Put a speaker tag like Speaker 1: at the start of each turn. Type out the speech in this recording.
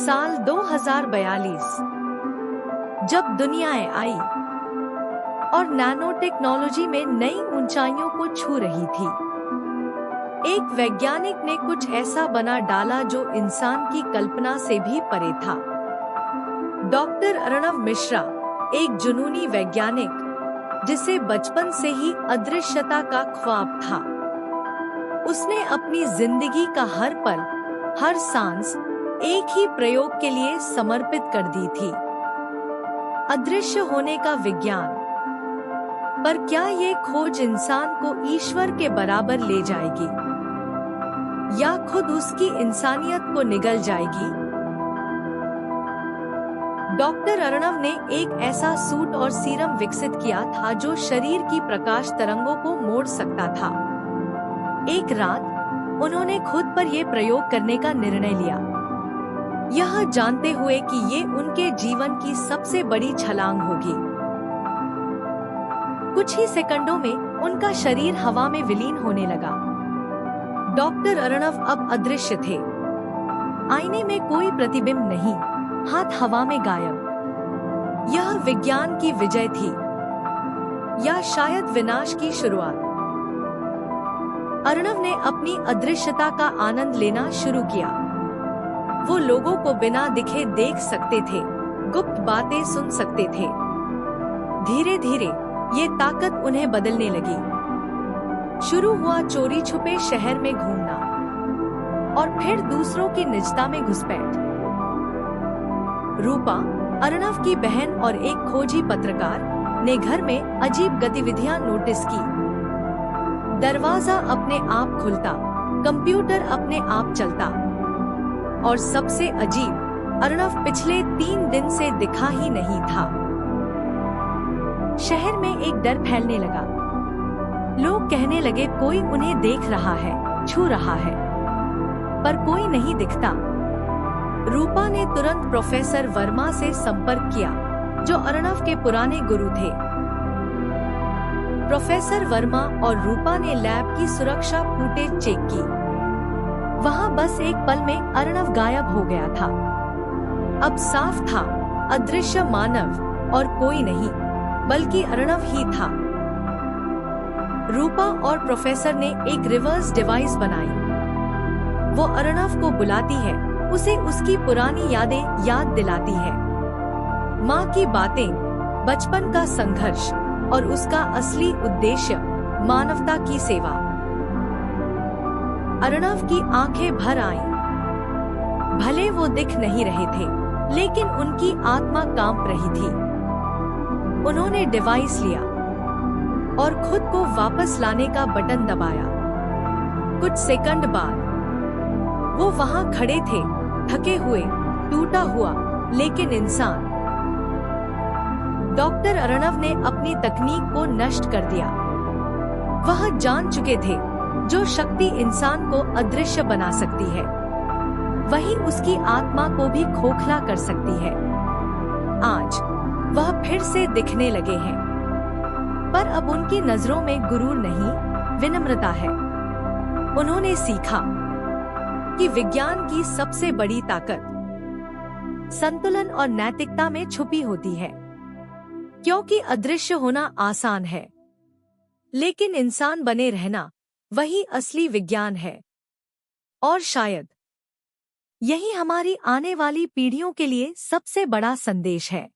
Speaker 1: साल 2042 जब दुनियाएं आई और नैनो टेक्नोलॉजी में नई ऊंचाइयों को छू रही थी, एक वैज्ञानिक ने कुछ ऐसा बना डाला जो इंसान की कल्पना से भी परे था। डॉक्टर अर्णव मिश्रा, एक जुनूनी वैज्ञानिक जिसे बचपन से ही अदृश्यता का ख्वाब था। उसने अपनी जिंदगी का हर पल, हर सांस एक ही प्रयोग के लिए समर्पित कर दी थी, अदृश्य होने का विज्ञान। पर क्या ये खोज इंसान को ईश्वर के बराबर ले जाएगी या खुद उसकी इंसानियत को निगल जाएगी? डॉक्टर अर्णव ने एक ऐसा सूट और सीरम विकसित किया था जो शरीर की प्रकाश तरंगों को मोड़ सकता था। एक रात उन्होंने खुद पर यह प्रयोग करने का निर्णय लिया, यह जानते हुए कि ये उनके जीवन की सबसे बड़ी छलांग होगी। कुछ ही सेकंडों में उनका शरीर हवा में विलीन होने लगा। डॉक्टर अर्णव अब अदृश्य थे। आईने में कोई प्रतिबिंब नहीं, हाथ हवा में गायब। यह विज्ञान की विजय थी या शायद विनाश की शुरुआत। अर्णव ने अपनी अदृश्यता का आनंद लेना शुरू किया। वो लोगों को बिना दिखे देख सकते थे, गुप्त बातें सुन सकते थे। धीरे धीरे ये ताकत उन्हें बदलने लगी। शुरू हुआ चोरी छुपे शहर में घूमना और फिर दूसरों की निजता में घुसपैठ। रूपा, अर्णव की बहन और एक खोजी पत्रकार, ने घर में अजीब गतिविधियां नोटिस की। दरवाजा अपने आप खुलता, कंप्यूटर अपने आप चलता और सबसे अजीब, अर्णव पिछले 3 दिन से दिखा ही नहीं था। शहर में एक डर फैलने लगा। लोग कहने लगे कोई उन्हें देख रहा है, छू रहा है, पर कोई नहीं दिखता। रूपा ने तुरंत प्रोफेसर वर्मा से संपर्क किया, जो अर्णव के पुराने गुरु थे। प्रोफेसर वर्मा और रूपा ने लैब की सुरक्षा फुटेज चेक की। वहां बस एक पल में अर्णव गायब हो गया था। अब साफ था, अदृश्य मानव और कोई नहीं, बल्कि अर्णव ही था। रूपा और प्रोफेसर ने एक रिवर्स डिवाइस बनाई। वो अर्णव को बुलाती है, उसे उसकी पुरानी यादें याद दिलाती है। माँ की बातें, बचपन का संघर्ष और उसका असली उद्देश्य, मानवता की सेवा। अर्णव की आंखें भर आईं। भले वो दिख नहीं रहे थे, लेकिन उनकी आत्मा कांप रही थी। उन्होंने डिवाइस लिया और खुद को वापस लाने का बटन दबाया। कुछ सेकंड बाद वो वहां खड़े थे, थके हुए, टूटा हुआ, लेकिन इंसान। डॉक्टर अर्णव ने अपनी तकनीक को नष्ट कर दिया। वह जान चुके थे, जो शक्ति इंसान को अदृश्य बना सकती है, वही उसकी आत्मा को भी खोखला कर सकती है। आज वह फिर से दिखने लगे हैं, पर अब उनकी नजरों में गुरूर नहीं, विनम्रता है। उन्होंने सीखा कि विज्ञान की सबसे बड़ी ताकत संतुलन और नैतिकता में छुपी होती है। क्योंकि अदृश्य होना आसान है, लेकिन इंसान बने रहना वही असली विज्ञान है। और शायद यही हमारी आने वाली पीढ़ियों के लिए सबसे बड़ा संदेश है।